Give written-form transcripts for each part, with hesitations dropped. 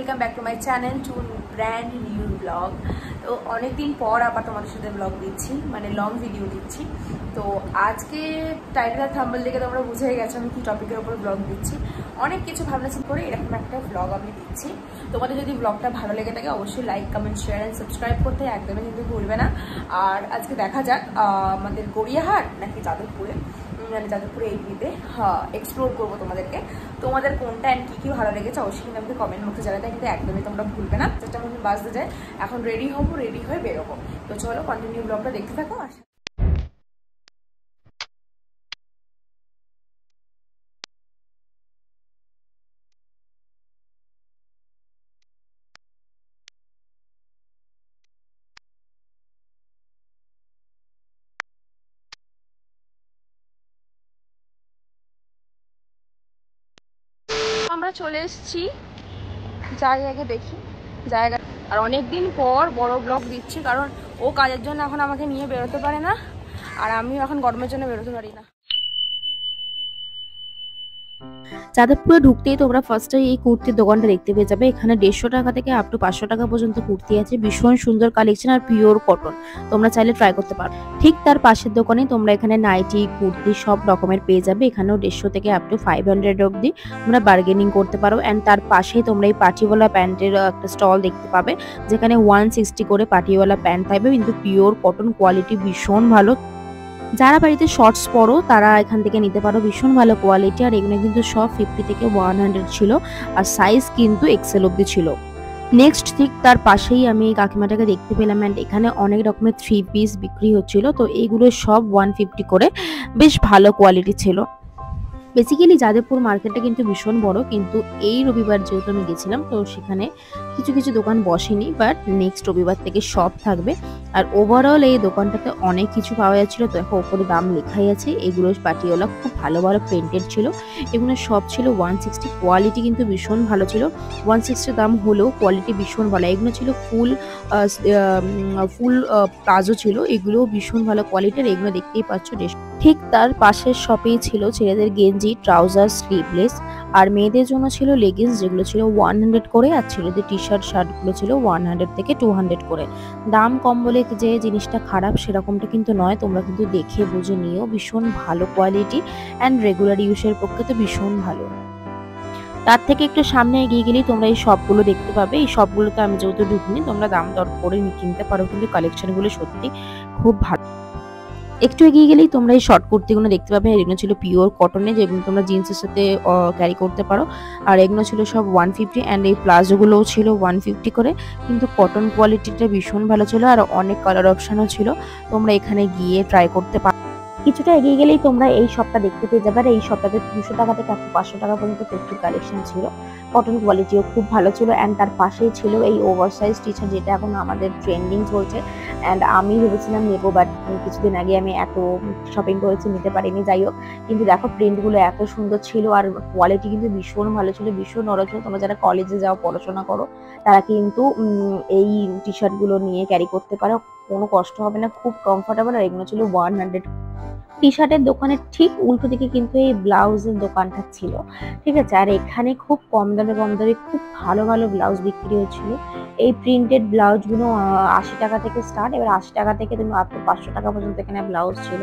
Welcome back to my channel to brand new blog. তো অনেকদিন পর আবার তোমাদের সাথে ব্লগ দিচ্ছি, মানে লং ভিডিও দিচ্ছি। তো আজকে টাইটেল আর থাম্বনেল দেখে তোমরা বুঝে গেছো আমি কি টপিকের উপর ব্লগ দিচ্ছি। অনেক কিছু ভাবনা চিন্তা করে এরকম একটা ব্লগ আমি দিচ্ছি। তোমাদের যদি ব্লগটা ভালো লেগে থাকে অবশ্যই like, comment, share and subscribe করতে একদমই কিন্তু ভুলবে না। আর আজকে দেখা যাক আমাদের গড়িয়াহাট নাকি যাদবপুরে, মানে যাদবপুরে এইগুলিতে এক্সপ্লোর করবো তোমাদেরকে। তোমাদের কোনটা অ্যান্ড কী কী ভালো লেগেছে অবশ্যই কিন্তু আমাকে কমেন্ট বক্সে জানাতে, কিন্তু একদমই তোমরা ভুলবে না। যেটা মধ্যে বাজতে যায়, এখন রেডি হবো, রেডি হয়ে বেরোবো। তো চলো কন্টিনিউ ব্লগটা দেখতে থাকো। আমরা চলে এসেছি, যাই আগে দেখি জায়গা। আর অনেকদিন পর বড় ব্লগ দিচ্ছি, কারণ ও কাজের জন্য এখন আমাকে নিয়ে বেরোতে পারে না, আর আমিও এখন গরমের জন্য বেরোতে পারি না। যাদবপুরে ঢুকতেই তোমরা ফার্স্টে এই কুর্তির দোকানটা দেখতে পেয়ে যাবে। এখানে 150 টাকা থেকে আপ টু 500 টাকা পর্যন্ত কুর্তি আছে। ভীষণ সুন্দর কালেকশন আর পিওর কটন, তোমরা চাইলে ট্রাই করতে পারো। ঠিক তার পাশের দোকানে তোমরা এখানে নাইটি, কুর্তি সব রকমের পেয়ে যাবে। এখানেও 150 থেকে আপ টু 500 অব্দি তোমরা বার্গেনিং করতে পারো। অ্যান্ড তার পাশেই তোমরা এই পার্টিওয়ালা প্যান্টের একটা স্টল দেখতে পাবে, যেখানে 160 করে পার্টিওয়ালা প্যান্ট থাকবে, কিন্তু পিওর কটন, কোয়ালিটি ভীষণ ভালো। যারা বাড়িতে শর্টস পরো তারা এখান থেকে নিতে পারো, ভীষণ ভালো কোয়ালিটি। আর এগুলো কিন্তু সব 50 থেকে 100 ছিল, আর সাইজ কিন্তু এক্সেল অব্দি ছিল। নেক্সট ঠিক তার পাশেই আমি এই কাকিমাটাকে দেখতে পেলাম, অ্যান্ড এখানে অনেক রকমের 3 পিস বিক্রি হচ্ছিল। তো এইগুলো সব 150 করে, বেশ ভালো কোয়ালিটি ছিল। বেসিক্যালি যাদবপুর মার্কেটটা কিন্তু ভীষণ বড়, কিন্তু এই রবিবার যেহেতু আমি গেছিলাম তো সেখানে কিছু কিছু দোকান বসেনি, বাট নেক্সট রবিবার থেকে সব থাকবে। আর ওভারঅল এই দোকানটাতে অনেক কিছু পাওয়া যাচ্ছিল। তো দেখো ওপরে দাম লেখাই আছে। এগুলো পাটিওয়ালা খুব ভালো ভালো প্রিন্টেড ছিল। এগুলো সব ছিল 160, কোয়ালিটি কিন্তু ভীষণ ভালো ছিল। 160 দাম হলেও কোয়ালিটি ভীষণ ভালো। এগুলো ছিল ফুল প্লাজো ছিল, এগুলোও ভীষণ ভালো কোয়ালিটির। এগুলো দেখতেই পাচ্ছ। ঠিক তার পাশের শপেই ছিল ছেলেদের গেঞ্জি, ট্রাউজার, স্লিভলেস, আর মেয়েদের জন্য ছিল লেগিংস, যেগুলো ছিল 100 করে, আর ছেলেদের টি শার্ট, শার্টগুলো ছিল 100 থেকে 200 করে। দাম কম বলে যে জিনিসটা খারাপ সেরকমটা কিন্তু নয়, তোমরা কিন্তু দেখে বুঝে নিও। ভীষণ ভালো কোয়ালিটি অ্যান্ড রেগুলার ইউজের পক্ষে তো ভীষণ ভালো। তার থেকে একটু সামনে এগিয়ে গেলেই তোমরা এই শপগুলো দেখতে পাবে। এই শপগুলোতে আমি যেহেতু ঢুকিনি, তোমরা দাম দর করে কিনতে পারো, কিন্তু কালেকশনগুলো সত্যি খুব ভালো। একটু এগিয়ে গেলেই তোমরা এই শর্ট কুর্তিগুলো দেখতে পাবে। এগুলো ছিল পিওর কটনে, যেগুলো তোমরা জিন্সের সাথে ক্যারি করতে পারো। আর এগুলো ছিল সব 150, অ্যান্ড এই প্লাজোগুলোও ছিল 150 করে, কিন্তু কটন কোয়ালিটিটা ভীষণ ভালো ছিল। আর অনেক কালার অপশানও ছিল, তোমরা এখানে গিয়ে ট্রাই করতে পারো। কিছুটা এগিয়ে গেলেই তোমরা এই শপটা দেখতে পেয়ে যাবে। আর এই শপটাতে 200 টাকা থেকে 500 টাকা পর্যন্ত কুর্তির কালেকশন ছিল। কটন কোয়ালিটিও খুব ভালো ছিল। অ্যান্ড তার পাশেই ছিল এই ওভারসাইজ টি শার্ট, যেটা এখন আমাদের ট্রেন্ডিং চলছে। অ্যান্ড আমি ভেবেছিলাম নেবো, বাট কিছুদিন আগে আমি এত শপিং করেছি, নিতে পারিনি। যাই হোক, কিন্তু দেখো প্রিন্টগুলো এত সুন্দর ছিল, আর কোয়ালিটি কিন্তু ভীষণ ভালো ছিল, ভীষণ নরম ছিল। তোমরা যারা কলেজে যাও, পড়াশোনা করো, তারা কিন্তু এই টি শার্টগুলো নিয়ে ক্যারি করতে পারো, কোনো কষ্ট হবে না, খুব কমফোর্টেবল। আর এগুলো ছিল 100। টি শার্টের দোকানের ঠিক উল্টো দিকে কিন্তু এই ব্লাউজের দোকানটা ছিল, ঠিক আছে। আর এখানে খুব কম দামে খুব ভালো ভালো ব্লাউজ বিক্রি হচ্ছিল। এই প্রিন্টেড ব্লাউজগুলো 80 টাকা থেকে স্টার্ট। এবার 80 টাকা থেকে তুমি আপ টু 500 টাকা পর্যন্ত এখানে ব্লাউজ ছিল।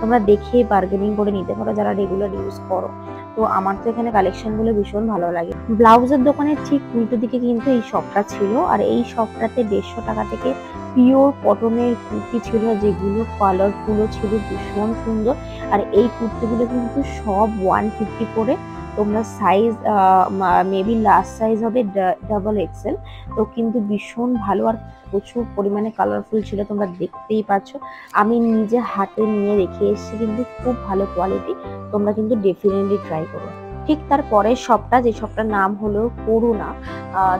তোমরা দেখে বার্গেনিং করে নিতে পারো যারা রেগুলার ইউজ করো। তো আমার তো এখানে কালেকশনগুলো ভীষণ ভালো লাগে। ব্লাউজের দোকানের ঠিক উল্টো দিকে কিন্তু এই শপটা ছিল। আর এই শপটাতে 150 টাকা থেকে পিওর কটনের কুর্তি ছিল, যেগুলো কালারফুলও ছিল, ভীষণ সুন্দর। আর এই কুর্তিগুলো কিন্তু সব 150 করে। তোমরা সাইজ মেবি লাস্ট সাইজ হবে ডাবল এক্সেল। তো কিন্তু ভীষণ ভালো, আর প্রচুর পরিমাণে কালারফুল ছিল, তোমরা দেখতেই পাচ্ছ। আমি নিজে হাতে নিয়ে রেখে এসেছি, কিন্তু খুব ভালো কোয়ালিটি। তোমরা কিন্তু ডেফিনেটলি ট্রাই করো। ঠিক তার পরের শপটা, যে শপটার নাম হলো করুণা,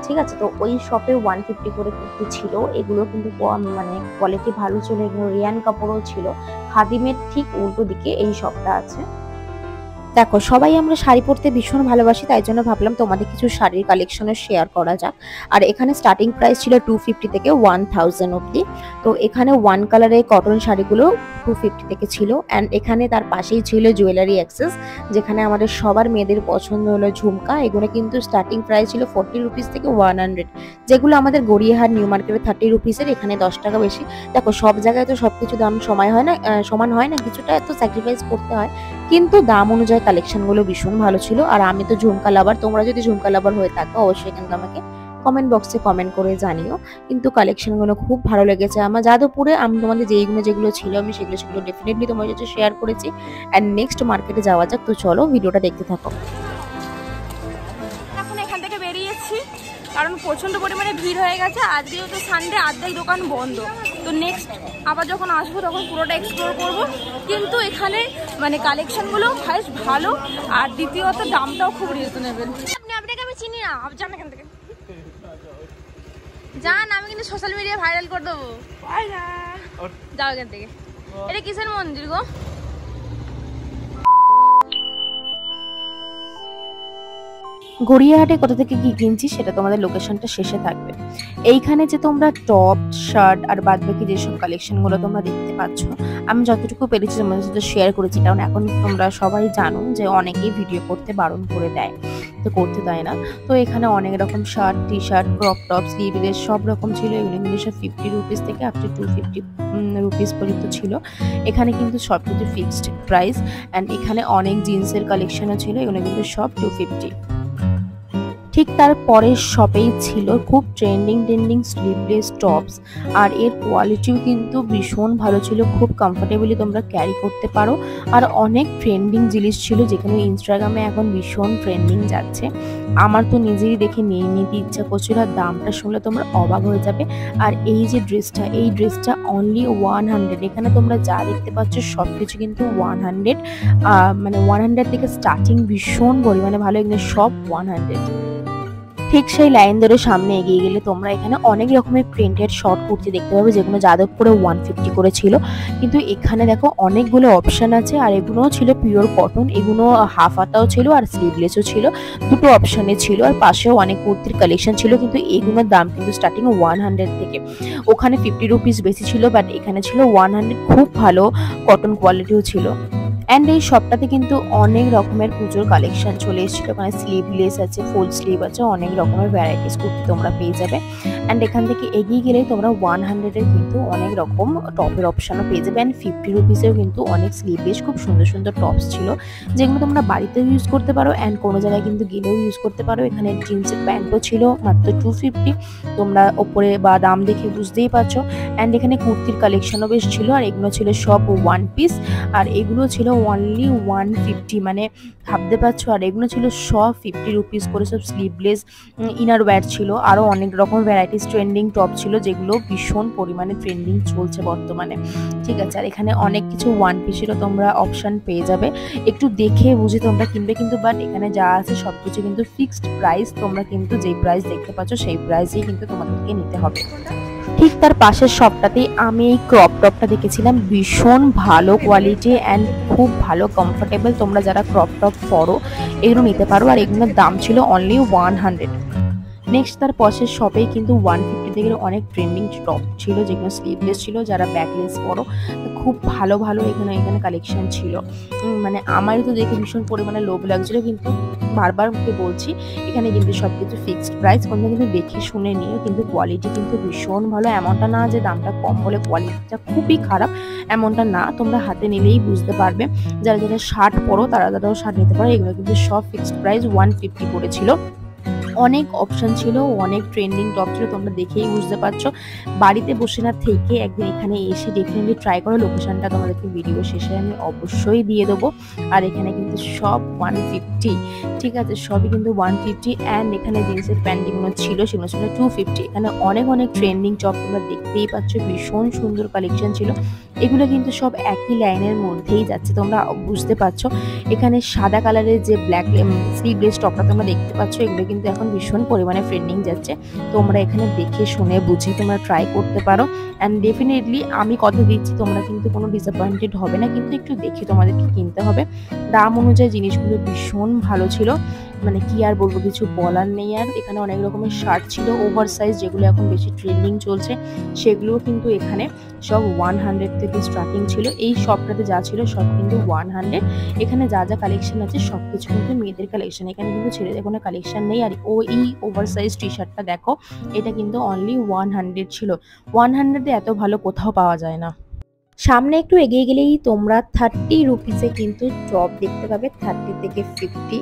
ঠিক আছে। তো ওই শপে 150 করে কুর্তি ছিল। এগুলো কিন্তু মানে কোয়ালিটি ভালো ছিল। এগুলো রিয়ান কাপড়ও ছিল। খাদিমের ঠিক উল্টো দিকে এই শপটা আছে। দেখো সবাই আমরা শাড়ি পরতে ভীষণ ভালোবাসি, তাই জন্য ভাবলাম তোমাদের কিছু শাড়ির কালেকশনও শেয়ার করা যাক। আর এখানে স্টার্টিং প্রাইস ছিল 250 থেকে 1000 অবধি। তো এখানে ওয়ান কালারের কটন শাড়িগুলো 250 থেকে ছিল। অ্যান্ড এখানে তার পাশেই ছিল জুয়েলারি অ্যাক্সেস, যেখানে আমাদের সবার মেয়েদের পছন্দ হলো ঝুমকা। এগুলো কিন্তু স্টার্টিং প্রাইস ছিল 40 রুপিস থেকে 100, যেগুলো আমাদের গড়িয়াহাট নিউ মার্কেটে 30 রুপিসের, এখানে 10 টাকা বেশি। দেখো সব জায়গায় তো সবকিছু দাম সমান হয় না, কিছুটা এত স্যাক্রিফাইস করতে হয়, কিন্তু দাম অনুযায়ী কালেকশনগুলো ভীষণ ভালো ছিল। আর আমি তো ঝুমকা লাভার, তোমরা যদি ঝুমকা লাভার হয়ে থাকো অবশ্যই কিন্তু আমাকে কমেন্ট বক্সে কমেন্ট করে জানিও। কিন্তু কালেকশনগুলো খুব ভালো লেগেছে আমার যাদবপুরে। আমি তোমাদের যেগুলো ছিল আমি সেগুলো ডেফিনেটলি তোমার সাথে শেয়ার করেছি। অ্যান্ড নেক্সট মার্কেটে যাওয়া যাক, তো চলো ভিডিওটা দেখতে থাকো। এখন এখান থেকে বেরিয়েছি কারণ প্রচন্ড পরিমাণে ভিড় হয়ে গেছে। আজকে যেহেতু সানডে, আর্ধেক দোকান বন্ধ। তো নেক্সট আবার যখন আসবো তখন পুরোটা এক্সপ্লোর করব। কিন্তু এখানে মানে কালেকশনগুলো বেশ ভালো, আর দ্বিতীয়ত দামটাও খুব রিজনেবল। আপনাকে আমি চিনি না, আপনি যান এখান থেকে, যান, আমি কিন্তু সোশ্যাল মিডিয়ায় ভাইরাল করে দেবো। যাও এখান থেকে। এটা কিসের মন্দির গো? গড়িয়াহাটে কোথা থেকে কি কিনছি সেটা তোমাদের লোকেশনটা শেষে থাকবে। এইখানে যে তোমরা টপ, শার্ট আর বাদবাকি যেসব কালেকশনগুলো তোমরা দেখতে পাচ্ছ, আমি যতটুকু পেরেছি তোমাদের সাথে শেয়ার করেছি। কারণ এখন তোমরা সবাই জানো যে অনেকেই ভিডিও করতে বারণ করে দেয়, তো করতে দেয় না। তো এখানে অনেক রকম shirt, T shirt, crop top, sleeveless সব রকম ছিল। এগুলো কিন্তু সব 50 রুপিস থেকে আপ টু 250 রুপিস পর্যন্ত ছিল। এখানে কিন্তু সব কিছু ফিক্সড প্রাইস। অ্যান্ড এখানে অনেক জিন্সের কালেকশনও ছিল, এগুলো কিন্তু সব 250। ঠিক তার পরের শপেই ছিল খুব ট্রেন্ডিং স্লিভলেস টপস। আর এর কোয়ালিটিও কিন্তু ভীষণ ভালো ছিল, খুব কমফোর্টেবলি তোমরা ক্যারি করতে পারো। আর অনেক ট্রেন্ডিং জিনিস ছিল, যেখানে ইনস্টাগ্রামে এখন ভীষণ ট্রেন্ডিং যাচ্ছে। আমার তো নিজেই দেখে নিয়ে নিতে ইচ্ছা করছিল, আর দামটা শুনলে তোমরা অবাক হয়ে যাবে। আর এই যে ড্রেসটা অনলি 100। এখানে তোমরা যা দেখতে পাচ্ছ সব কিছু কিন্তু 100, মানে 100 থেকে স্টার্টিং, ভীষণ পরিমাণে ভালো। এখানে সব 100। ঠিক সেই লাইন ধরে সামনে এগিয়ে গেলে তোমরা এখানে অনেক রকমের প্রিন্টেড শর্ট কুর্তি দেখতে পাবে, যেগুলো যাদবপুরে 150 করে ছিল। কিন্তু এখানে দেখো অনেকগুলো অপশন আছে, আর এগুলোও ছিল পিওর কটন। এগুলো হাফ হাতাও ছিল আর স্লিভলেসও ছিল, দুটো অপশনে ছিল। আর পাশেও অনেক কুর্তির কালেকশন ছিল, কিন্তু এগুলোর দাম কিন্তু স্টার্টিং 100 থেকে। ওখানে 50 রুপিস বেশি ছিল, বাট এখানে ছিল 100। খুব ভালো কটন কোয়ালিটিও ছিল। অ্যান্ড এই শপটাতে কিন্তু অনেক রকমের পুজোর কালেকশন চলে এসেছিল। ওখানে স্লিভলেস আছে, ফুল স্লিভ আছে, অনেক রকমের ভ্যারাইটিস কুর্তি তোমরা পেয়ে যাবে। অ্যান্ড এখান থেকে এগিয়ে গেলেই তোমরা 100-এর কিন্তু অনেক রকম টপের অপশানও পেয়ে যাবে। অ্যান্ড 50 রুপিসেও কিন্তু অনেক স্লিভলেস খুব সুন্দর টপস ছিল, যেগুলো তোমরা বাড়িতেও ইউজ করতে পারো, অ্যান্ড কোনো জায়গায় কিন্তু গেলেও ইউজ করতে পারো। এখানে জিন্সের প্যান্টও ছিল মাত্র 250, তোমরা ওপরে বা দাম দেখে বুঝতেই পারছো। অ্যান্ড এখানে কুর্তির কালেকশনও বেশ ছিল, আর এগুলো ছিল সব 1 পিস, আর এগুলো ছিল অনলি 150, মানে ভাবতে পারছো। আর এগুলো ছিল সব 50 রুপিস করে, সব স্লিভলেস ইনার ওয়্যার ছিল। আরও অনেক রকম ভ্যারাইটিস ট্রেন্ডিং টপ ছিল, যেগুলো ভীষণ পরিমাণে ট্রেন্ডিং চলছে বর্তমানে। ঠিক আছে, আর এখানে অনেক কিছু 1 পিসেরও তোমরা অপশান পেয়ে যাবে। একটু দেখে বুঝে তোমরা কিনবে কিন্তু, বাট এখানে যা আছে সব কিছু কিন্তু ফিক্সড প্রাইস। তোমরা কিন্তু যেই প্রাইস দেখতে পাচ্ছ সেই প্রাইসেই কিন্তু তোমাদেরকে নিতে হবে। ঠিক তার পাশের শপটাতেই আমি এই ক্রপ টপটা দেখেছিলাম, ভীষণ ভালো কোয়ালিটি অ্যান্ড খুব ভালো কমফোর্টেবল। তোমরা যারা ক্রপ টপ পরো এগুলো নিতে পারো, আর এগুলোর দাম ছিল অনলি 100। নেক্সট তার পাশের শপেই কিন্তু 150 থেকে অনেক ট্রেন্ডিং টপ ছিল, যেগুলো স্লিভলেস ছিল। যারা ব্যাকলেস পরো খুব ভালো এখানে কালেকশন ছিল। মানে আমারই তো দেখে ভীষণ পরিমাণে লোভ লাগছিল, কিন্তু বারবার মুখে বলছি এখানে কিন্তু সব কিছু ফিক্সড প্রাইস। তোমরা কিন্তু দেখে শুনে নিও, কিন্তু কোয়ালিটি কিন্তু ভীষণ ভালো। এমনটা না যে দামটা কম বলে কোয়ালিটিটা খুবই খারাপ, এমনটা না। তোমরা হাতে নিলেই বুঝতে পারবে। যারা শার্ট পরো তারাও শার্ট নিতে পারো। এগুলো কিন্তু সব ফিক্সড প্রাইস 150 করেছিল। অনেক অপশন ছিল, অনেক ট্রেন্ডিং টপ ছিল, তোমরা দেখেই বুঝতে পারছো। বাড়িতে বসে না থেকে একদিন এখানে এসে ডেফিনেটলি ট্রাই করো। লোকেশনটা তোমাদেরকে ভিডিও শেষে আমি অবশ্যই দিয়ে দেবো। আর এখানে কিন্তু সব 150, ঠিক আছে, সবই কিন্তু 150। অ্যান্ড এখানে জিন্সের প্যান্টগুলো ছিল, সেগুলো ছিল 250। এখানে অনেক ট্রেন্ডিং টপ তোমরা দেখতেই পাচ্ছ, ভীষণ সুন্দর কালেকশন ছিল। এগুলো কিন্তু সব একই লাইনের মধ্যেই যাচ্ছে, তোমরা বুঝতে পারছো। এখানে সাদা কালারের যে ব্ল্যাক স্লিভলেস টপটা তোমরা দেখতে পাচ্ছ, এগুলো কিন্তু এখন ভীষণ পরিমাণে ট্রেন্ডিং যাচ্ছে। তোমরা এখানে দেখে শুনে বুঝে তোমরা ট্রাই করতে পারো। অ্যান্ড ডেফিনেটলি আমি কথা দিচ্ছি, তোমরা কিন্তু কোনো ডিসঅ্যাপয়েন্টেড হবে না, কিন্তু একটু দেখে তোমাদেরকে কিনতে হবে। দাম অনুযায়ী জিনিসগুলো ভীষণ ভালো ছিল, মানে কি আর বলবো, কিছু বলার নেই। আর এখানে অনেক রকমের শার্ট ছিল ওভার সাইজ, যেগুলো এখন বেশি ট্রেন্ডিং চলছে, সেগুলোও কিন্তু এখানে সব 100 থেকে স্টার্টিং ছিল। এই শপটাতে যা ছিল সব কিন্তু 100। এখানে যা যা কালেকশন আছে সব কিছু কিন্তু মেয়েদের কালেকশন, এখানে কিন্তু ছেলেদের কোনো কালেকশন নেই। আর এই ওভার সাইজ টি শার্টটা দেখো, এটা কিন্তু অনলি 100 ছিল। 100-এ এত ভালো কোথাও পাওয়া যায় না। সামনে একটু এগিয়ে গেলেই তোমরা 30 রুপিসে কিন্তু টপ দেখতে পাবে, 30 থেকে 50।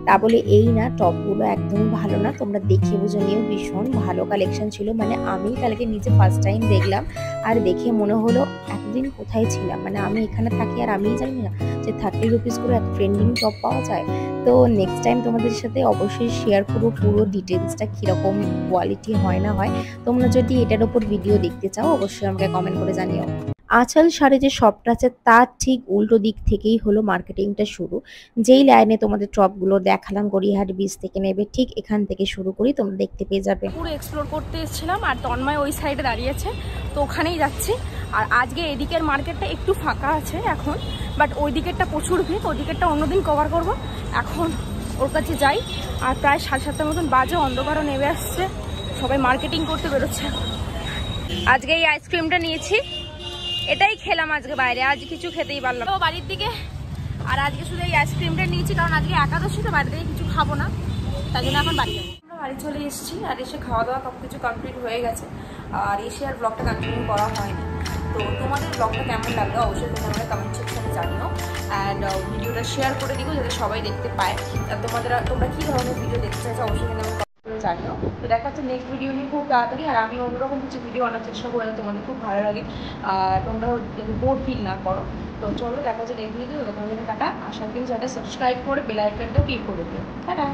তা বলে এই না টপগুলো একদমই ভালো না, তোমরা দেখে বুঝে নিও। ভীষণ ভালো কালেকশন ছিল, মানে আমি কালকে নিজে ফার্স্ট টাইম দেখলাম আর দেখে মনে হলো এতদিন কোথায় ছিলাম, মানে আমি এখানে থাকি আর আমিই জানি না যে 30 রুপিস করে এত ট্রেন্ডিং টপ পাওয়া যায়। তো নেক্সট টাইম তোমাদের সাথে অবশ্যই শেয়ার করবো পুরো ডিটেলসটা, কীরকম কোয়ালিটি হয় না হয়। তোমরা যদি এটার ওপর ভিডিও দেখতে চাও অবশ্যই আমাকে কমেন্ট করে জানিও। আঁচল শাড়ি যে শপটা আছে তার ঠিক উল্টো দিক থেকেই হলো মার্কেটিংটা শুরু। যেই লাইনে তোমাদের টপগুলো দেখালাম গড়িয়াহাট বীচ থেকে নেবে, ঠিক এখান থেকে শুরু করি, তোমরা দেখতে পেয়ে যাবে। পুরো এক্সপ্লোর করতে এসেছিলাম আর তন্ময় ওই সাইডে দাঁড়িয়েছে, তো ওখানেই যাচ্ছি। আর আজকে এদিকের মার্কেটটা একটু ফাঁকা আছে এখন, বাট ওই দিকেরটা প্রচুর ভিড়, ওই দিকেরটা অন্যদিন কভার করব। এখন ওর কাছে যাই। আর প্রায় 7:30 মতন বাজে, অন্ধকারও নেমে আসছে, সবাই মার্কেটিং করতে বেরোচ্ছে। আজকে এই আইসক্রিমটা নিয়েছি, এটাই খেলাম আজকে বাইরে, আজ কিছু খেতেই পারলাম তো বাড়ির দিকে। আর আজকে শুধু এই আইসক্রিমটা নিয়েছি, কারণ আজকে একাদশী, তো বাড়ি থেকে কিছু খাবো না, তাই জন্য এখন বাড়ি যাবো। আমরা বাড়ি চলে এসেছি, আর এসে খাওয়া দাওয়া সব কিছু কমপ্লিট হয়ে গেছে, আর এসে আর ব্লগটা কন্টিনিউ করা হয়নি। তো তোমাদের ব্লগটা কেমন লাগলো অবশ্যই তুমি আমাকে কমেন্ট সেকশনে জানিও। অ্যান্ড ভিডিওটা শেয়ার করে দিও যাতে সবাই দেখতে পায়। আর তোমরা কী ধরনের ভিডিও দেখতে চাইছো অবশ্যই কিন্তু আমি জানিও। তো দেখা যাচ্ছে নেক্সট ভিডিও নিয়ে খুব তাড়াতাড়ি। আর আমি অন্যরকম কিছু ভিডিও আনার চেষ্টা করলে তোমাদের খুব ভালো লাগে, আর তোমরা যদি বোর ফিল না করো। তো চলো দেখা যাচ্ছে নেক্সট ভিডিও, তখন টাটা। আশা করি যাতে সাবস্ক্রাইব করে বেল আইকনটাও ক্লিক করে দিও। টাটা।